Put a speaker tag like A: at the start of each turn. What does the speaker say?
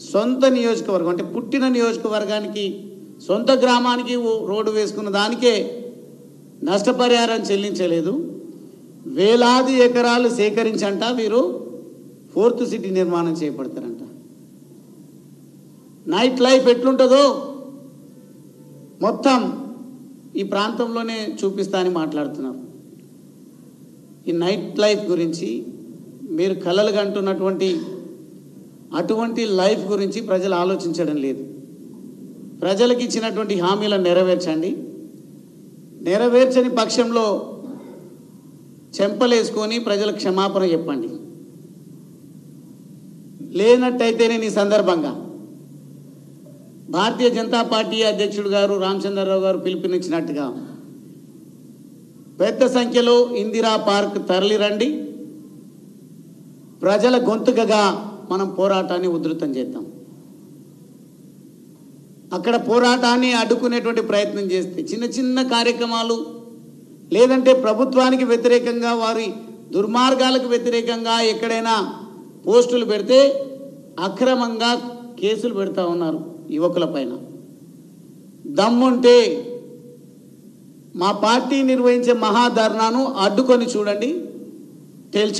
A: సొంత నియోజకవర్గం అంటే పుట్టిన నియోజకవర్గానికి సొంత గ్రామానికి రోడ్డు వేసుకున్న దానికే నష్టపరిహారం చెల్లించలేదు. వేలాది ఎకరాలు సేకరించంట వీరు 4th సిటీ నిర్మాణం చేపడతారంట. నైట్ లైఫ్ ఎట్లుంటుందో మొత్తం ఈ ప్రాంతంలోనే చూపిస్తా అని మాట్లాడుతున్నారు. ఈ నైట్ లైఫ్ గురించి మీరు కలలు కంటున్నటువంటి అటువంటి లైఫ్ గురించి ప్రజలు ఆలోచించడం లేదు. ప్రజలకు ఇచ్చినటువంటి హామీలను నెరవేర్చండి. నెరవేర్చని పక్షంలో చెంపలేసుకొని ప్రజలకు క్షమాపణ చెప్పండి. లేనట్టయితే నేను ఈ సందర్భంగా భారతీయ జనతా పార్టీ అధ్యక్షుడు గారు రామచంద్రరావు గారు పిలుపునిచ్చినట్టుగా పెద్ద సంఖ్యలో ఇందిరా పార్క్ తరలిరండి. ప్రజల గొంతుకగా మనం పోరాటాన్ని ఉధృతం చేద్దాం. అక్కడ పోరాటాన్ని అడ్డుకునేటువంటి ప్రయత్నం చేస్తే చిన్న చిన్న కార్యక్రమాలు లేదంటే ప్రభుత్వానికి వ్యతిరేకంగా వారి దుర్మార్గాలకు వ్యతిరేకంగా ఎక్కడైనా పోస్టులు పెడితే అక్రమంగా కేసులు పెడతా ఉన్నారు యువకుల పైన. దమ్ముంటే మా పార్టీ నిర్వహించే మహాధర్నాను అడ్డుకొని చూడండి, తేల్చి